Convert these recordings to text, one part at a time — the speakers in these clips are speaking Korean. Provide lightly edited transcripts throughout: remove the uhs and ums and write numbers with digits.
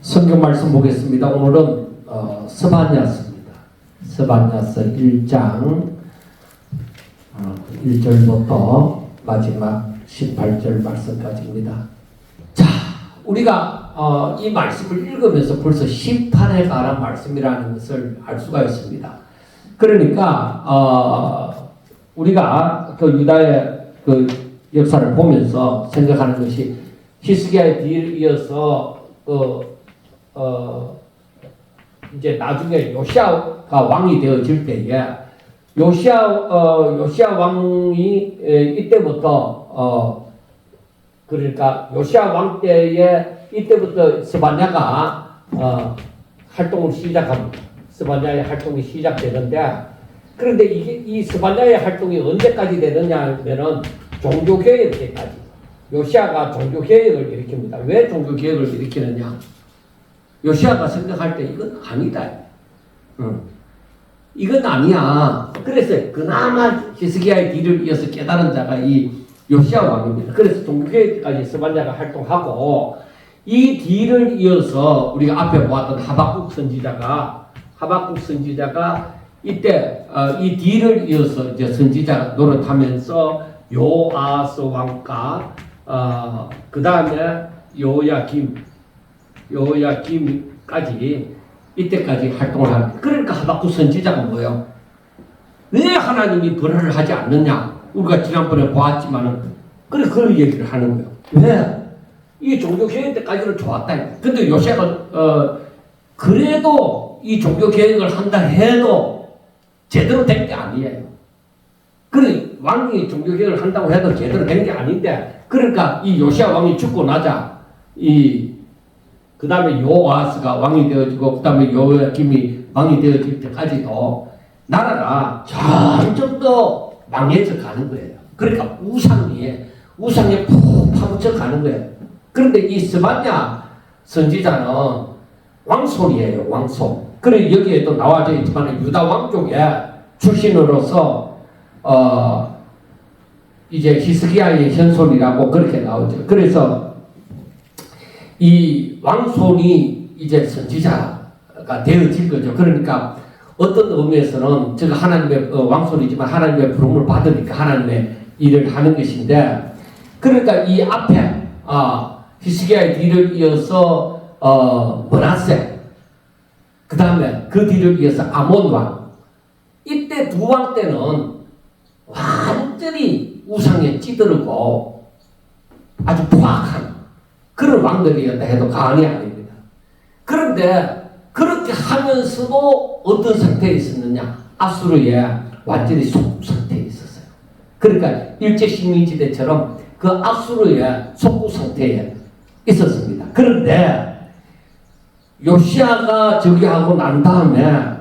성경 말씀 보겠습니다. 오늘은 스바냐서입니다. 스바냐서 1장 1절부터 마지막 18절 말씀까지입니다. 자, 우리가 이 말씀을 읽으면서 벌써 심판에 관한 말씀이라는 것을 알 수가 있습니다. 그러니까 우리가 그 유다의 그 역사를 보면서 생각하는 것이 히스기야의 뒤를 이어서 이제 나중에 요시아가 왕이 되어질 때에 요시아 왕이 이때부터 그러니까 요시아 왕 때에 이때부터 스바냐가 활동을 시작합니다. 스바냐의 활동이 시작되는데, 그런데 이 스바냐의 활동이 언제까지 되느냐 하면은 종교개혁 때까지. 요시아가 종교개혁을 일으킵니다. 왜 종교개혁을 일으키느냐? 요시아가 생각할 때 이건 아니다. 이건 아니야. 그래서 그나마 히스기야의 뒤를 이어서 깨달은 자가 이 요시아 왕입니다. 그래서 종교개혁 때까지 스바냐가 활동하고, 이 뒤를 이어서 우리가 앞에 보았던 하박국 선지자가 이때 이 뒤를 이어서 이제 선지자 노릇하면서 요아스 왕과 그 다음에 요야김까지 이때까지 활동을 합니다. 그러니까 하박국 선지자가 뭐예요? 왜 하나님이 벌을 하지 않느냐? 우리가 지난번에 보았지만은 그런 얘기를 하는 거예요. 왜? 이 종교개혁 때까지는 좋았다. 근데 요시아가 그래도 이 종교개혁을 한다 해도 제대로 된 게 아니에요. 그래 왕이 종교개혁을 한다고 해도 제대로 된 게 아닌데, 그러니까 이 요시아 왕이 죽고 나자 그 다음에 요아스가 왕이 되어지고 그 다음에 요야김이 왕이 되어질 때까지도 나라가 점점 더 망해져 가는 거예요. 그러니까 우상에 푹 파묻혀 가는 거예요. 그런데 이 스바냐 선지자는 왕손이에요. 왕손. 그래 여기에도 나와져 있지만 유다 왕족의 출신으로서 이제 히스기야의 현손이라고 그렇게 나오죠. 그래서 이 왕손이 이제 선지자가 되어질 거죠. 그러니까 어떤 의미에서는 제가 하나님의 왕손이지만 하나님의 부름을 받으니까 하나님의 일을 하는 것인데, 그러니까 이 앞에 히스기야의 뒤를 이어서 므낫세, 그 다음에 그 뒤를 이어서 아몬 왕, 이때 두 왕 때는 완전히 우상에 찌들고 아주 포악한 그런 왕들이었다 해도 과언이 아닙니다. 그런데 그렇게 하면서도 어떤 상태에 있었느냐? 아수르에 완전히 속국 상태에 있었어요. 그러니까 일제식민지대처럼 그 아수르의 속국 상태에 있었습니다. 그런데 요시아가 저기 하고 난 다음에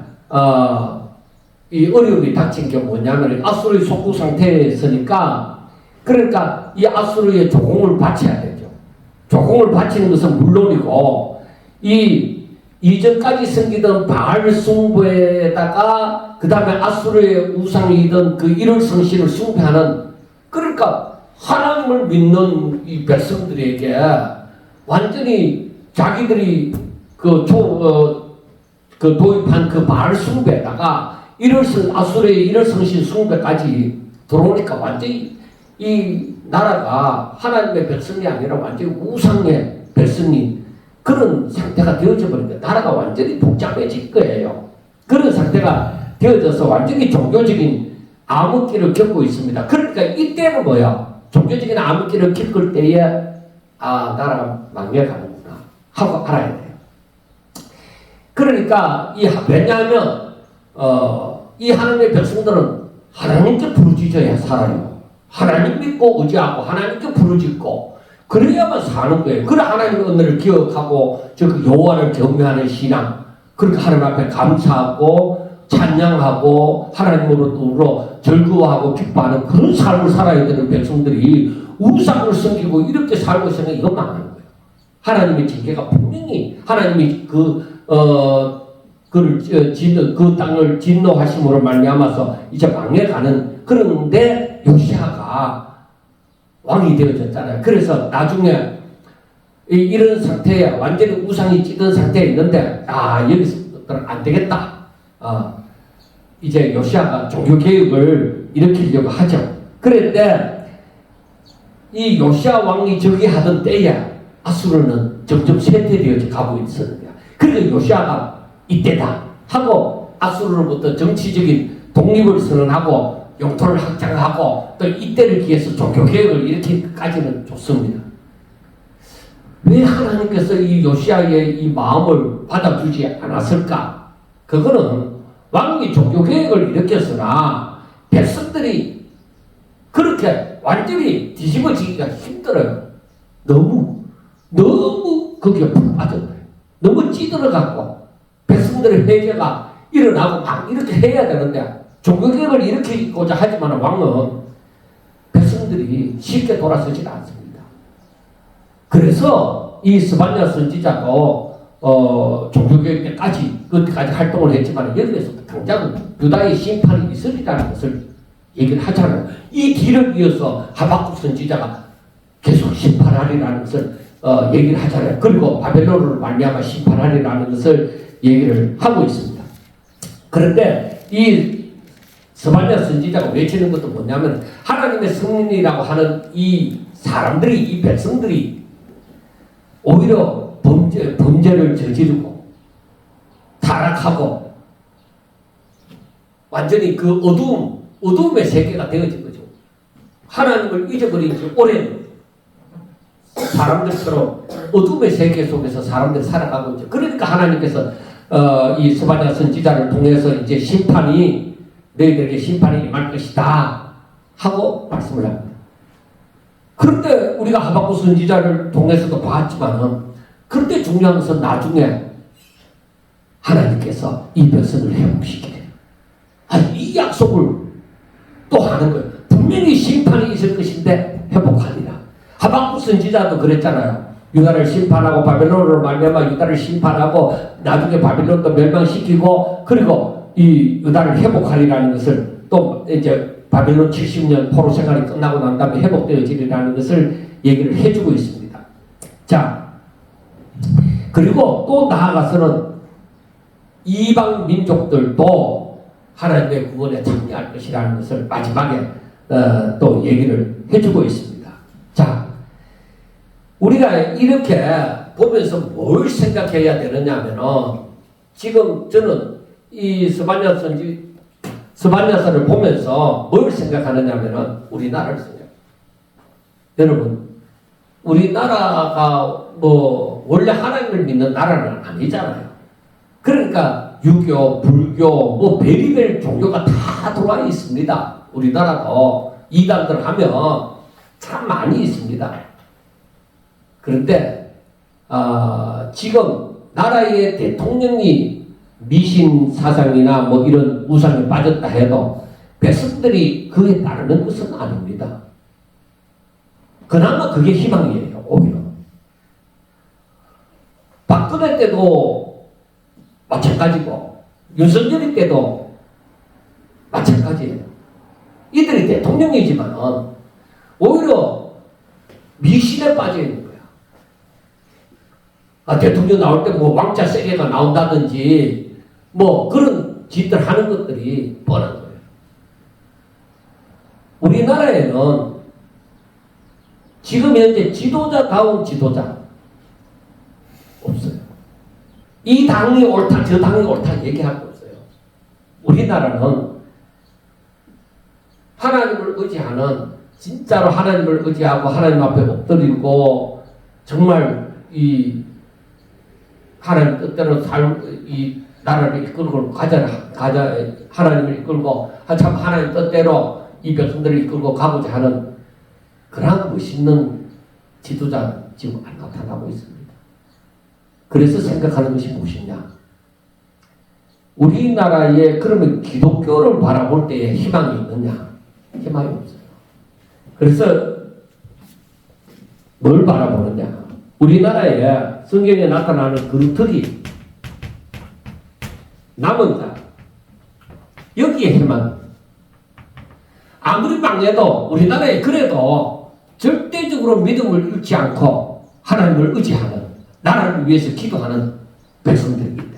이 어려움이 닥친 게 뭐냐면 아수르의 속국 상태에 있으니까, 그러니까 이 아수르의 조공을 바쳐야 되죠. 조공을 바치는 것은 물론이고 이 이전까지 섬기던 바알 숭배에다가 그 다음에 아수르의 우상이던 그 일월성신을 숭배하는, 그러니까 하나님을 믿는 이 백성들에게 완전히 자기들이 도입한 그 바알 숭배에다가 아수르의 일월성신 숭배까지 들어오니까 완전히 이 나라가 하나님의 백성이 아니라 완전히 우상의 백성이 그런 상태가 되어져 버리니까 나라가 완전히 복잡해질 거예요. 그런 상태가 되어져서 완전히 종교적인 암흑기를 겪고 있습니다. 그러니까 이때는 뭐야? 종교적인 암흑기를 겪을 때에 나라가 망해가는구나 하고 알아야 돼요. 그러니까 왜냐하면 이 하나님의 백성들은 하나님께 부르짖어야 살아요. 하나님 믿고 의지하고 하나님께 부르짖고 그래야만 사는 거예요. 그래 하나님의 은혜를 기억하고 여호와를 경배하는 신앙, 그렇게 하나님 앞에 감사하고 찬양하고 하나님으로 즐거워하고 기뻐하는 그런 삶을 살아야 되는 백성들이 우상을 섬기고 이렇게 살고 있으면 이건 망하는 거예요. 하나님의 징계가 분명히 하나님이 그 땅을 진노하심으로 말미암아서 이제 망해가는, 그런데 요시아가 왕이 되어졌잖아요. 그래서 나중에 이런 상태에 완전히 우상이 찌든 상태에 있는데 여기서부터는 안 되겠다. 이제 요시아가 종교 개혁을 일으키려고 하죠. 그런데 이 요시아 왕이 저기 하던 때에 아수르는 점점 쇠퇴되어 가고 있었는데, 그러니까 요시아가 이때다 하고 아수르로부터 정치적인 독립을 선언하고 영토를 확장하고 또 이때를 기해서 종교 개혁을 일으키기까지는 좋습니다. 왜 하나님께서 이 요시아의 이 마음을 받아주지 않았을까? 그거는 왕이 종교 개혁을 일으켰으나 백성들이 그렇게 완전히 뒤집어지기가 힘들어요. 너무 거기에 빠져버려요. 너무 찌들어갖고 백성들의 회개가 일어나고 막 이렇게 해야 되는데, 종교개혁을 일으키고자 하지만 왕은 백성들이 쉽게 돌아서지 않습니다. 그래서 이 스바냐 선지자도 종교개혁 때까지 그때까지 활동을 했지만 여기에서 당장 유다의 심판이 있으리라는 것을 얘기를 하잖아요. 이 뒤를 이어서 하박국 선지자가 계속 심판하리라는 것을 얘기를 하잖아요. 그리고 바벨론을 말미암아 심판하리라는 것을 얘기를 하고 있습니다. 그런데 이 스바냐 선지자가 외치는 것도 뭐냐면, 하나님의 성민이라고 하는 이 사람들이, 이 백성들이 오히려 범죄를 저지르고 타락하고 완전히 그 어두움의 세계가 되어진 거죠. 하나님을 잊어버린 지 오랜 사람들처럼 어둠의 세계 속에서 사람들이 살아가고 있죠. 그러니까 하나님께서 이 스바냐 선지자를 통해서 이제 너희들에게 심판이 임할 것이다 하고 말씀을 합니다. 그런데 우리가 하박국 선지자를 통해서도 봤지만, 그런데 중요한 것은 나중에 하나님께서 이 백성을 회복시키래요. 이 약속을 또 하는 거예요. 분명히 심판이 있을 것인데 회복하리라. 하박국 선지자도 그랬잖아요. 유다를 심판하고 바벨론으로 말미암아 유다를 심판하고 나중에 바벨론도 멸망시키고 그리고 이 유다를 회복하리라는 것을, 또 이제 바벨론 70년 포로 생활이 끝나고 난 다음에 회복되어지리라는 것을 얘기를 해주고 있습니다. 자, 그리고 또 나아가서는 이방 민족들도 하나님의 구원에 참여할 것이라는 것을 마지막에 또 얘기를 해주고 있습니다. 자, 우리가 이렇게 보면서 뭘 생각해야 되느냐면은, 지금 저는 이 스바냐서를 보면서 뭘 생각하느냐면은 우리나라를 생각해요. 여러분, 우리나라가 뭐 원래 하나님을 믿는 나라는 아니잖아요. 그러니까 유교, 불교, 뭐 베리벨 종교가 다 들어와 있습니다. 우리나라도 이단들 하면 참 많이 있습니다. 그런데 지금 나라의 대통령이 미신 사상이나 뭐 이런 우상에 빠졌다 해도 백성들이 그에 따르는 것은 아닙니다. 그나마 그게 희망이에요. 오히려 박근혜 때도 마찬가지고 윤석열 때도 마찬가지예요. 이들이 대통령이지만 오히려 미신에 빠져 있는 거야. 대통령 나올 때 뭐 왕자 세례가 나온다든지 뭐 그런 짓들 하는 것들이 뻔한 거예요. 우리나라에는 지금 현재 지도자다운 지도자 없어요. 이 당이 옳다, 저 당이 옳다 얘기할 거 없어요. 우리나라는 하나님을 의지하는, 진짜로 하나님을 의지하고 하나님 앞에 엎드리고 정말 이 하나님 뜻대로 이 나라를 이끌고 가자 하나님을 이끌고 참 하나님 뜻대로 이 백성들을 이끌고 가고자 하는 그런 멋있는 지도자 지금 안 나타나고 있습니다. 그래서 생각하는 것이 무엇이냐? 우리나라에 그러면 기독교를 바라볼 때에 희망이 있느냐? 희망이 없어요. 그래서 뭘 바라보느냐? 우리나라에 성경에 나타나는 그루터기, 남은 자, 여기에 희망. 아무리 망해도 우리나라에 그래도 절대적으로 믿음을 잃지 않고 하나님을 의지하는, 나라를 위해서 기도하는 백성들인데.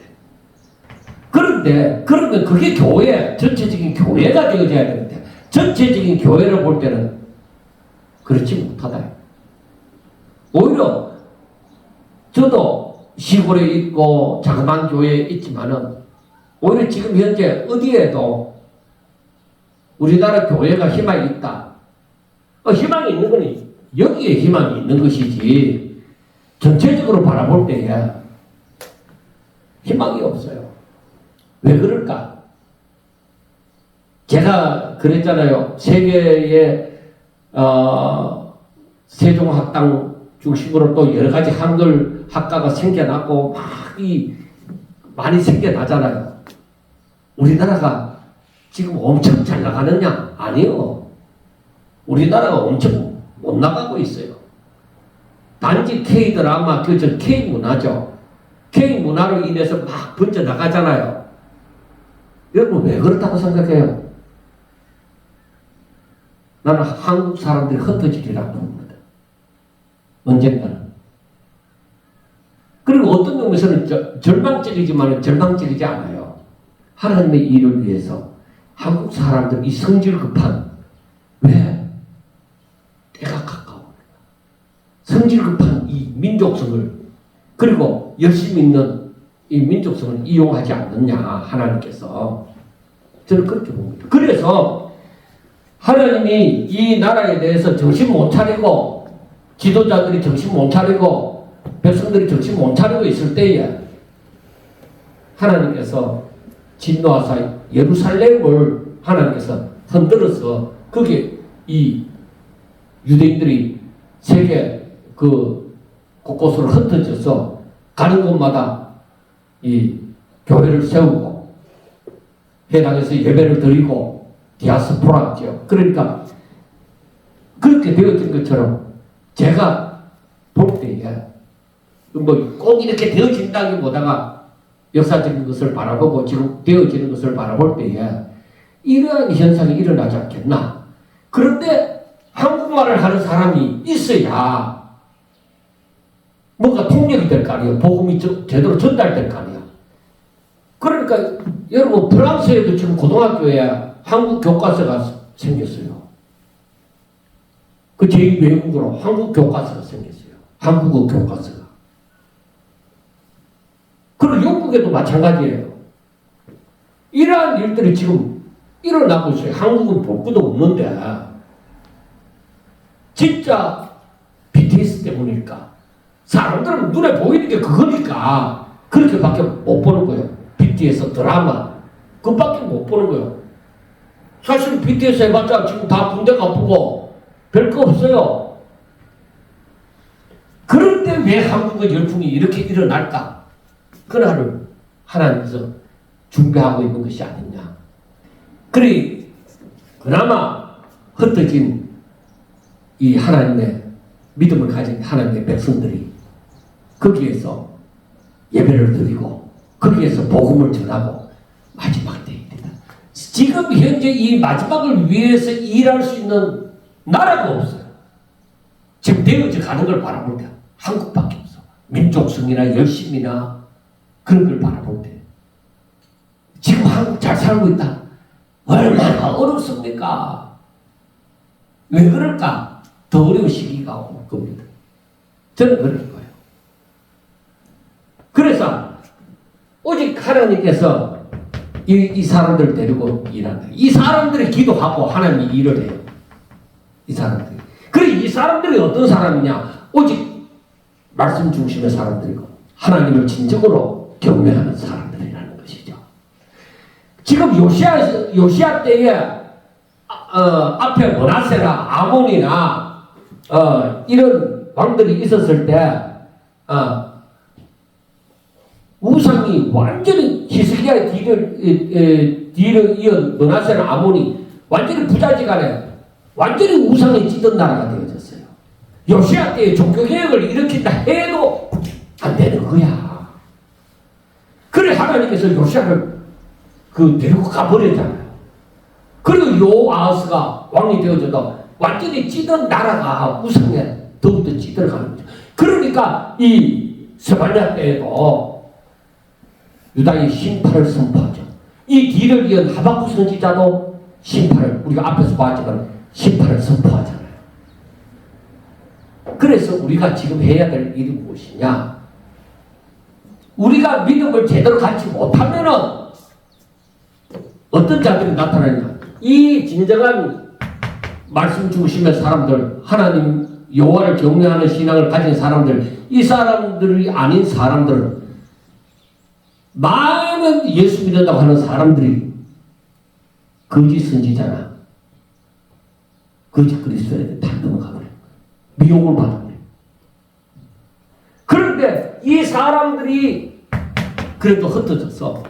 그런데 그러면 그게 교회, 전체적인 교회가 되어져야 되는데, 전체적인 교회를 볼 때는 그렇지 못하다. 오히려 저도 시골에 있고 자그마한 교회에 있지만은 오히려 지금 현재 어디에도 우리나라 교회가 희망이 있다. 희망이 있는 건 여기에 희망이 있는 것이지, 전체적으로 바라볼 때에 희망이 없어요. 왜 그럴까? 제가 그랬잖아요. 세계의 세종학당 중심으로 또 여러 가지 한글 학과가 생겨나고 많이 생겨나잖아요. 우리나라가 지금 엄청 잘 나가느냐? 아니요. 우리나라가 엄청 못 나가고 있어요. 단지 K-드라마, K-문화죠. K-문화로 인해서 막 번져 나가잖아요. 여러분 왜 그렇다고 생각해요? 나는 한국 사람들이 흩어지리라고 봅니다. 언젠가는. 그리고 어떤 면에서는 절망적이지만 절망적이지 않아요. 하나님의 일을 위해서 한국 사람들 이 성질 급한, 왜? 때가 가까워. 성질 급한 이 민족성을, 그리고 열심히 있는 이 민족성을 이용하지 않느냐, 하나님께서. 저는 그렇게 봅니다. 그래서 하나님이 이 나라에 대해서 정신 못 차리고, 지도자들이 정신 못 차리고, 백성들이 정신 못 차리고 있을 때에 하나님께서 진노하사 예루살렘을 하나님께서 흔들어서 거기에 이 유대인들이 세계 그 곳곳으로 흩어져서 가는 곳마다 이 교회를 세우고 해당에서 예배를 드리고 디아스포라죠. 그러니까 그렇게 되어진 것처럼 제가 볼 때에 뭐 꼭 이렇게 되어진다기보다가 역사적인 것을 바라보고 지금 되어지는 것을 바라볼 때에 이러한 현상이 일어나지 않겠나. 그런데 한국말을 하는 사람이 있어야 뭔가 통역이 될 거 아니에요. 복음이 제대로 전달될 거 아니에요. 그러니까 여러분 프랑스에도 지금 고등학교에 한국 교과서가 생겼어요. 그 제2 외국어로 한국 교과서가 생겼어요. 한국어 교과서가. 그리고 영국에도 마찬가지예요. 이러한 일들이 지금 일어나고 있어요. 한국은 볼 것도 없는데 진짜 BTS 때문일까? 사람들은 눈에 보이는 게 그거니까 그렇게밖에 못 보는 거예요. BTS 드라마 그것밖에 못 보는 거예요. 사실 BTS 해봤자 지금 다 군대 가쁘고 별거 없어요. 그런데 왜 한국의 열풍이 이렇게 일어날까? 그날을 하나님께서 준비하고 있는 것이 아니냐. 그래 그나마 흩어진 이 하나님의 믿음을 가진 하나님의 백성들이 거기에서 예배를 드리고 거기에서 복음을 전하고 마지막 때에 이르다. 지금 현재 이 마지막을 위해서 일할 수 있는 나라가 없어요. 지금 되어져 가는 걸 바라볼 때 한국밖에 없어. 민족성이나 열심이나 그런 걸 바라볼 때 지금 한국 잘 살고 있다. 얼마나 어렵습니까? 왜 그럴까? 더 어려운 시기가 올 겁니다. 저는 그럴 거예요. 그래서 오직 하나님께서 이 사람들 데리고 일한다. 이 사람들이 기도하고 하나님이 일을 해요. 이 사람들이. 그래 이 사람들이 어떤 사람이냐? 오직 말씀 중심의 사람들이고 하나님을 진정으로 경외하는 사람들이라는 것이죠. 지금 요시야 때에 앞에 므낫세나 아몬이나 이런 왕들이 있었을 때 우상이 완전히 히스기야의 뒤를 이은 므낫세나 아몬이 완전히 부자지간에 완전히 우상에 찌든 나라가 되어졌어요. 요시야 때에 종교개혁을 일으킨다 해도 안 되는 거야. 그래 하나님께서 요시야를 데리고 가버렸잖아요. 그리고 요아하스가 왕이 되어져도 완전히 찌든 나라가 우상에 더욱더 찌들어가는 거죠. 그러니까 이 스바냐 때에도 유다의 심판을 선포하죠. 이 뒤를 이은 하박국 선지자도 심판을, 우리가 앞에서 봤지만 심판을 선포하잖아요. 그래서 우리가 지금 해야 될 일이 무엇이냐? 우리가 믿음을 제대로 갖지 못하면은 어떤 자들이 나타나냐? 이 진정한 말씀 중심의 사람들, 하나님 여호와를 경외하는 신앙을 가진 사람들, 이 사람들이 아닌 사람들은 많은 예수 믿는다고 하는 사람들이 거짓 선지자나 거짓 그리스도인에게 다 넘어가 버려요. 미혹을 받아버려요. 그런데 이 사람들이 그래도 흩어져서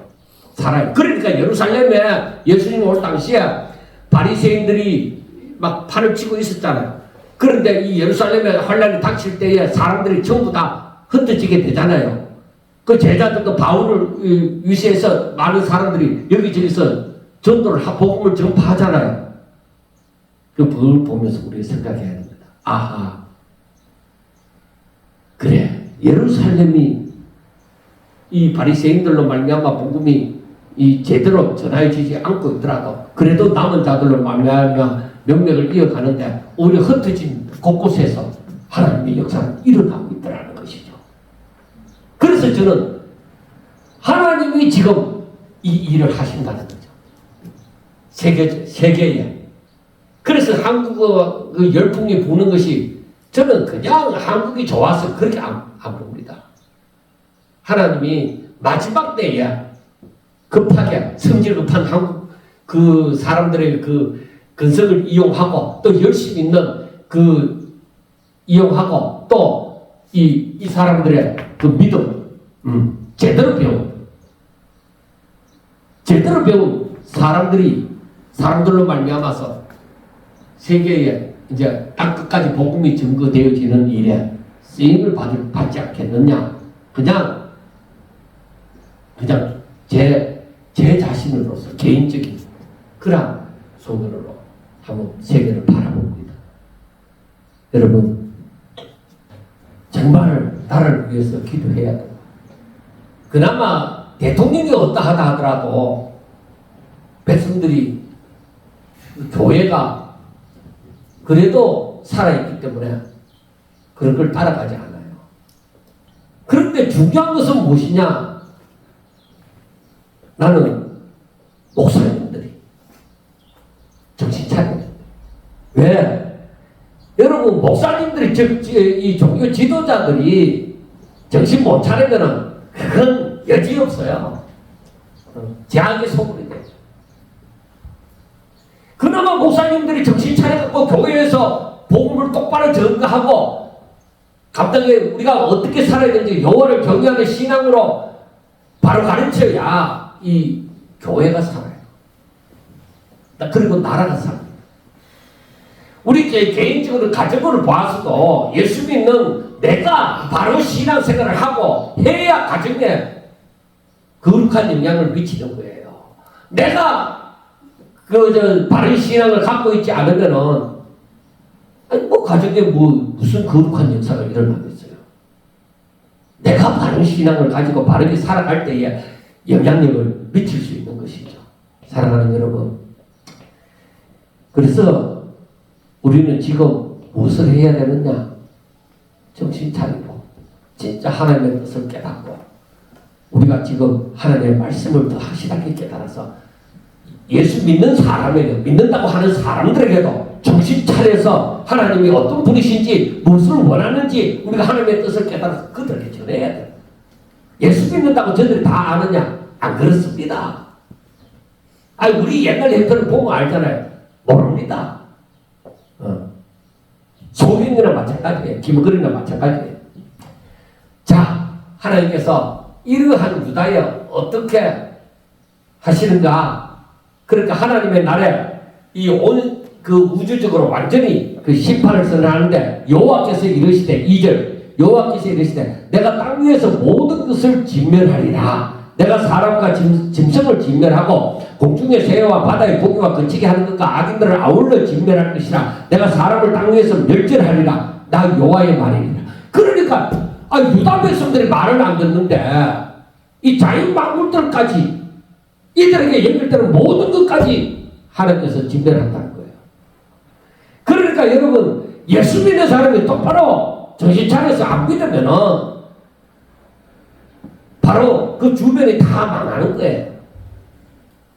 살아요. 그러니까 예루살렘에 예수님 올 당시에 바리새인들이 막 판을 치고 있었잖아요. 그런데 이 예루살렘에 환란이 닥칠 때에 사람들이 전부 다 흩어지게 되잖아요. 그 제자들도 바울을 위시해서 많은 사람들이 여기저기서 전도를 복음을 전파하잖아요. 그걸 보면서 우리가 생각해야 됩니다. 아하, 그래, 예루살렘이 이 바리새인들로 말미암아 복음이 이 제대로 전하여지지 않고 있더라도 그래도 남은 자들로 말미암아 명맥을 이어가는데 오히려 흩어진 곳곳에서 하나님의 역사는 일어나고 있더라는 것이죠. 그래서 저는 하나님이 지금 이 일을 하신다는 거죠. 세계에. 그래서 한국어 그 열풍이 부는 것이 저는 그냥 한국이 좋아서 그렇게 안 봅니다. 하나님이 마지막 때에 급하게 성질 급한 한국 그 사람들의 그 근성을 이용하고 또 열심히 있는 그 이용하고 또 이 사람들의 그 믿음 제대로 배운 사람들로 말미암아서 세계에 이제 땅 끝까지 복음이 증거되어지는 일에 쓰임을 받지 않겠느냐. 그냥 제 자신으로서 개인적인 그런 소견으로 한번 세계를 바라봅니다. 여러분, 정말 나라를 위해서 기도해야 돼요. 그나마 대통령이 어떠 하다 하더라도 백성들이 교회가 그래도 살아있기 때문에 그런 걸 따라가지 않아요. 그런데 중요한 것은 무엇이냐? 나는 목사님들이 정신 차려야 돼. 왜? 여러분, 목사님들이 이 종교 지도자들이 정신 못 차리면은 그건 여지없어요. 재앙의 소굴이 돼요. 그나마 목사님들이 정신 차려갖고 교회에서 복음을 똑바로 전가하고 갑자기 우리가 어떻게 살아야 되는지 여호와를 경외하는 신앙으로 바로 가르쳐야 이 교회가 살아요. 그리고 나라가 살아요. 우리 개인적으로 가정을 봐서도 예수 믿는 내가 바로 신앙생활을 하고 해야 가정에 거룩한 영향을 미치는 거예요. 내가 바른 신앙을 갖고 있지 않으면은 가정에 무슨 거룩한 역사가 일어나겠어요. 내가 바른 신앙을 가지고 바르게 살아갈 때에 영향력을 미칠 수 있는 것이죠. 사랑하는 여러분, 그래서 우리는 지금 무엇을 해야 되느냐? 정신 차리고 진짜 하나님의 뜻을 깨닫고 우리가 지금 하나님의 말씀을 더 확실하게 깨달아서 예수 믿는 사람에게, 믿는다고 하는 사람들에게도 정신 차려서 하나님이 어떤 분이신지 무엇을 원하는지 우리가 하나님의 뜻을 깨달아서 그들에게 전해야 돼요. 예수 믿는다고 저들이 다 아느냐? 안 그렇습니다. 우리 옛날 형편을 보면 알잖아요. 모릅니다. 소경이나 마찬가지예요. 김거리나 마찬가지예요. 자, 하나님께서 이러한 유다에 어떻게 하시는가? 그러니까 하나님의 날에 이 온 그 우주적으로 완전히 그 심판을 선언하는데 여호와께서 이르시되 2절 여호와께서 이르시되 내가 땅 위에서 모든 것을 진멸하리라. 내가 사람과 짐승을 진멸하고 공중의 새와 바다의 고기와 거치게 하는 것과 악인들을 아울러 진멸할 것이라. 내가 사람을 땅 위에서 멸절하리라. 나 여호와의 말이니라. 그러니까 유다 백성들이 말을 안 듣는데 이 자연 만물들까지 이들에게 연결되는 모든 것까지 하나님께서 진멸한다는 거예요. 그러니까 여러분 예수 믿는 사람이 똑바로 정신 차려서 안 믿으면은 바로 그 주변이 다 망하는 거예요.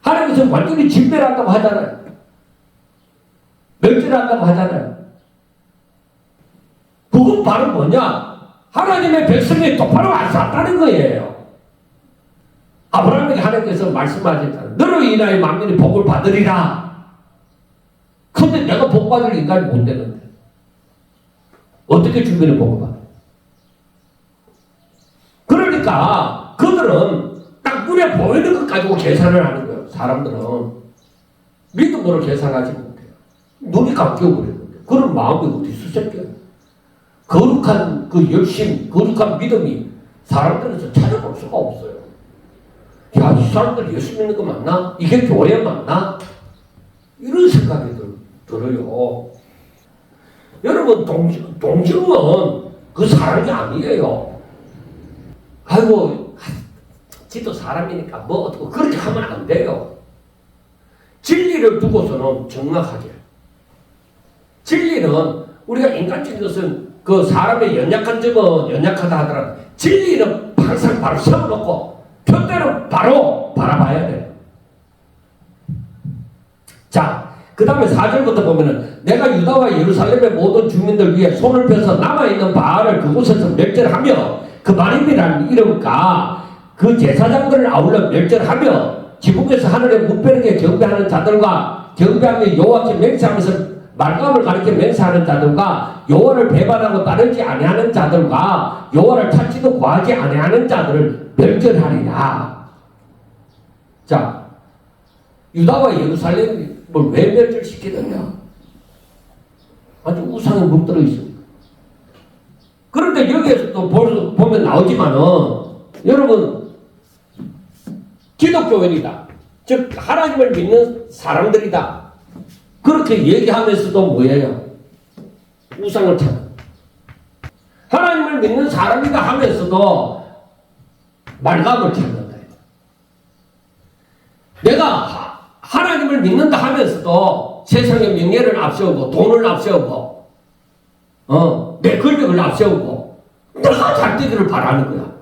하나님께서 완전히 진멸한다고 하잖아요. 멸절한다고 하잖아요. 그건 바로 뭐냐? 하나님의 백성이 똑바로 안 살았다는 거예요. 아브라함에게 하나님께서 말씀하셨잖아요. 너로 인하여 만민이 복을 받으리라. 근데 내가 복 받을 인간이 못 되는데 어떻게 주변에 복을 받아? 그러니까 그들은 딱 눈에 보이는 것 가지고 계산을 하는 거예요. 사람들은 믿음으로 계산하지 못해요. 눈이 감겨버리는데 그런 마음이 어디 있었을까요? 거룩한 그 열심, 거룩한 믿음이 사람들에서 찾아볼 수가 없어요. 야, 이 사람들 예수 믿는 거 맞나? 이게 교회 맞나? 이런 생각이 들어요. 여러분, 동정은 그 사람이 아니에요. 아이고, 지도 사람이니까 뭐 어떻게 그렇게 하면 안 돼요. 진리를 두고서는 정확하게. 진리는 우리가 인간적인 것은 그 사람의 연약한 점은 연약하다 하더라도 진리는 항상 바로 세워놓고 편대로 바로 바라봐야 돼요. 자, 그 다음에 4절부터 보면은 내가 유다와 예루살렘의 모든 주민들 위해 손을 펴서 남아있는 바알을 그곳에서 멸절하며 그 마림이라는 이름과 그 제사장들을 아울러 멸절하며 지붕에서 하늘의 무뼈에게 경배하는 자들과 경배하며 여호와께 맹세하면서 말감을 가리켜 맹세하는 자들과 여호와를 배반하고 따르지 아니하는 자들과 여호와를 찾지도 구하지 아니하는 자들을 멸절하리라. 자, 유다와 예루살렘을 왜 멸절시키느냐? 아주 우상에 물들어 있습니다. 그런데 여기에서 또 보면 나오지만은 여러분 기독교인이다. 즉 하나님을 믿는 사람들이다. 그렇게 얘기하면서도 뭐예요? 우상을 찾아. 하나님을 믿는 사람이다 하면서도 말감을 찾는다. 내가 하나님을 믿는다 하면서도 세상의 명예를 앞세우고 돈을 앞세우고 내 권력을 앞세우고 내가 잘 되기를 바라는 거야.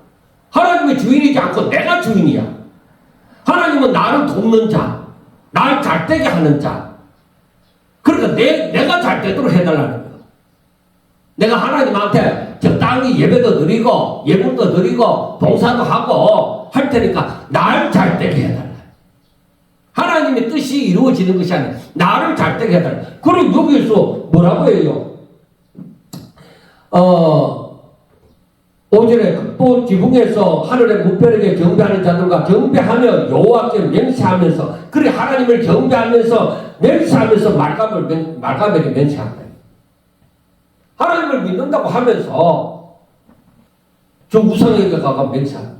하나님의 주인이지 않고 내가 주인이야. 하나님은 나를 돕는 자, 날 잘 되게 하는 자. 그러니까 내가 잘 되도록 해달라는 거야. 내가 하나님한테 적당히 예배도 드리고 예물도 드리고 봉사도 하고 할 테니까 날 잘 되게 해달라. 하나님의 뜻이 이루어지는 것이 아니라 나를 잘 되게 해달라. 그럼 여기서 뭐라고 해요? 5절에 또 지붕에서 하늘의 무뼈에게 경배하는 자들과 경배하며 여호와께 맹세하면서 그래 하나님을 경배하면서 맹세하면서 말감에게 맹세한다. 하나님을 믿는다고 하면서 저 우상에게 가가 맹세한다.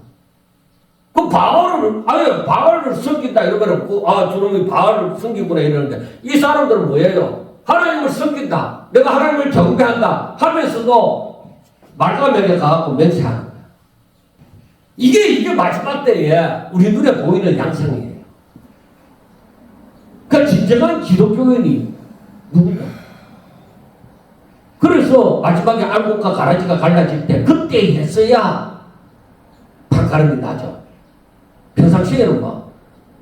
그 바알을 섬긴다 이러면 저놈이 바알을 섬기구나 이러는데 이 사람들은 뭐예요? 하나님을 섬긴다. 내가 하나님을 경배한다 하면서도 말감에게 가갖고 맹세하는 거야. 이게 마지막 때에 우리 눈에 보이는 양상이에요. 그러니까 진정한 기독교인이 누구냐? 그래서 마지막에 알곡과 가라지가 갈라질 때 그때 했어야 판가름이 나죠. 평상시에는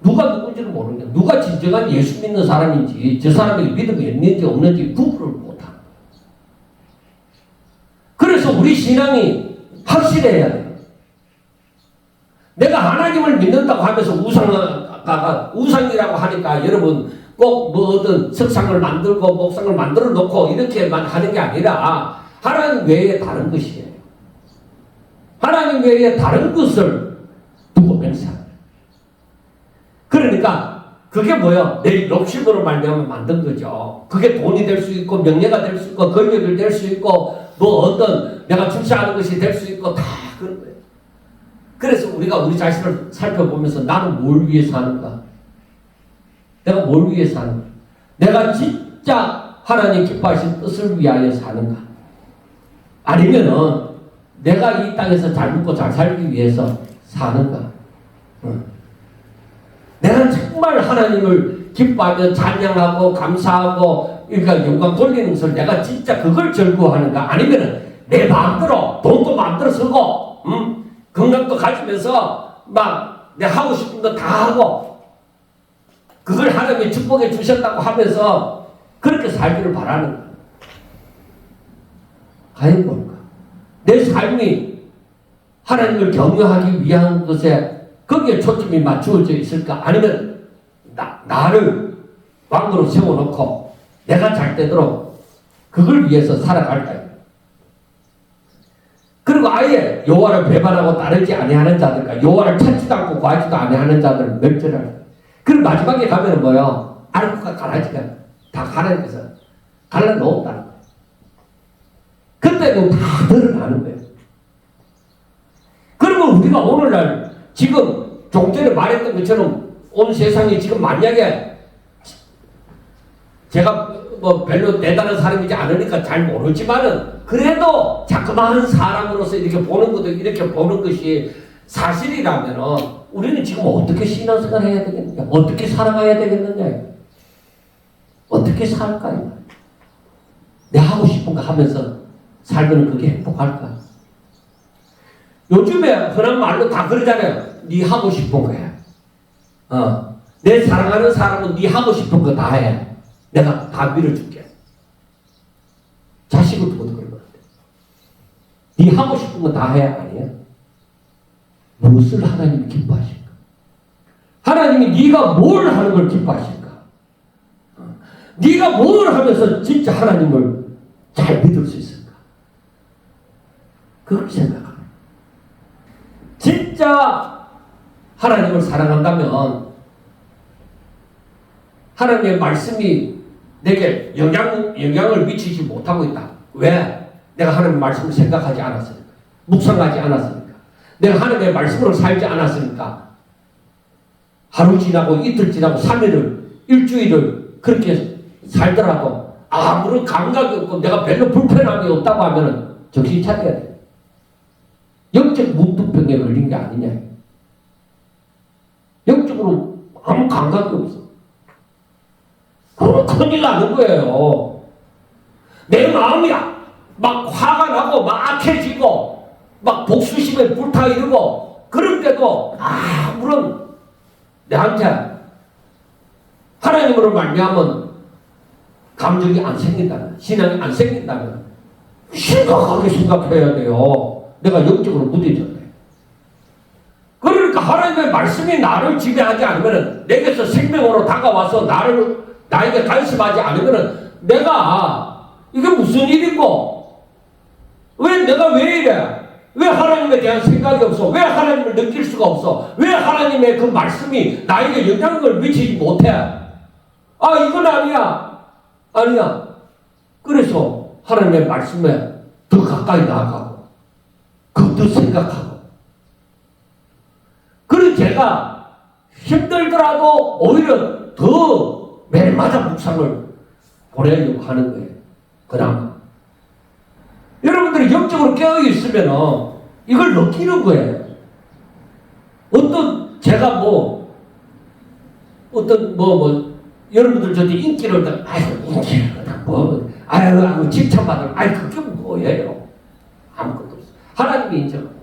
누가 누군지를 모르는 거야. 누가 진정한 예수 믿는 사람인지 저 사람에게 믿음이 있는지 없는지 구분을 못하는 거야. 그래서 우리 신앙이 확실해야 돼요. 내가 하나님을 믿는다고 하면서 우상이라고 하니까 여러분 꼭 어떤 석상을 만들고 목상을 만들어 놓고 이렇게만 하는 게 아니라 하나님 외에 다른 것이에요. 하나님 외에 다른 것을 두고 맹세합니다. 그러니까 그게 뭐예요? 내 욕심으로 말미암아 만든 거죠. 그게 돈이 될 수 있고 명예가 될 수 있고 권력이 될 수 있고 어떤 내가 출세하는 것이 될 수 있고 다 그런 거예요. 그래서 우리가 우리 자신을 살펴보면서 나는 뭘 위해 사는가? 내가 뭘 위해 사는가? 내가 진짜 하나님 기뻐하신 뜻을 위하여 사는가? 아니면은 내가 이 땅에서 잘 먹고 잘 살기 위해서 사는가? 내가 정말 하나님을 기뻐하며 찬양하고 감사하고 그러니까 영광 돌리는 것을 내가 진짜 그걸 즐거워하는가? 아니면은 내 마음대로 돈도 마음대로 쓰고 건강도 가지면서 막 내 하고 싶은 거 다 하고 그걸 하나님이 축복해 주셨다고 하면서 그렇게 살기를 바라는 거야. 과연 뭘까? 내 삶이 하나님을 경외하기 위한 것에 거기에 초점이 맞추어져 있을까? 아니면 나를 왕으로 세워놓고 내가 잘 되도록 그걸 위해서 살아갈까? 그리고 아예 여호와를 배반하고 따르지 아니하는 자들과 여호와를 찾지도 않고 구하지도 아니하는 자들을 멸절할. 그리고 마지막에 가면은 뭐요? 알고가 가라지가 다 하나님께서 갈라놓았다는 거예요. 그때는 다 드러나는 거예요. 그러면 우리가 오늘날 지금 좀 전에 말했던 것처럼 온 세상이 지금 만약에 제가 뭐 별로 대단한 사람이지 않으니까 잘 모르지만은 그래도 자그마한 사람으로서 이렇게 보는 것도 이렇게 보는 것이 사실이라면은 우리는 지금 어떻게 신앙생활 해야 되겠느냐? 어떻게 살아가야 되겠느냐? 어떻게 살까요? 내가 하고 싶은 거 하면서 살면 그게 행복할까? 요즘에 흔한 말로 다 그러잖아요. 네 하고 싶은 거 해. 내 사랑하는 사람은 네 하고 싶은 거 다 해. 내가 다 밀어줄게. 자식을 두고도 그런 것 같아. 네 하고 싶은 거 다 해. 아니야? 무엇을 하나님이 기뻐하실까? 하나님이 네가 뭘 하는 걸 기뻐하실까? 네가 뭘 하면서 진짜 하나님을 잘 믿을 수 있을까? 그렇게 생각합니다. 진짜 하나님을 사랑한다면 하나님의 말씀이 내게 영향을 미치지 못하고 있다. 왜? 내가 하나님의 말씀을 생각하지 않았으니까. 묵상하지 않았으니까. 내가 하나님의 말씀으로 살지 않았으니까. 하루 지나고 이틀 지나고 3일을 일주일을 그렇게 살더라도 아무런 감각이 없고 내가 별로 불편함이 없다고 하면은 정신 차려야 돼. 영적 문득병에 걸린 게 아니냐. 영적으로 아무 감각이 없어. 그럼 큰일 나는 거예요. 내 마음이 막 화가 나고 막 악해지고 막 복수심에 불타이르고 그럴 때도 아무런 내한테 하나님으로 말미암은 감정이 안 생긴다면 신앙이 안 생긴다면 심각하게 생각해야 돼요. 내가 영적으로 무뎌졌네. 그러니까 하나님의 말씀이 나를 지배하지 않으면 내게서 생명으로 다가와서 나에게 간섭하지 않으면 내가 이게 무슨 일이고 내가 왜 이래? 왜 하나님에 대한 생각이 없어? 왜 하나님을 느낄 수가 없어? 왜 하나님의 그 말씀이 나에게 영향을 미치지 못해? 이건 아니야. 그래서 하나님의 말씀에 더 가까이 나아가고 더 생각하고 그리고 제가 힘들더라도 오히려 더 매일마다 묵상을 보내려고 하는 거예요. 그나마 여러분들이 영적으로 깨어있으면 이걸 느끼는 거예요. 제가 여러분들 저한테 인기를 칭찬받으면 그게 뭐예요? 아무것도 없어. 하나님이 인정합니다.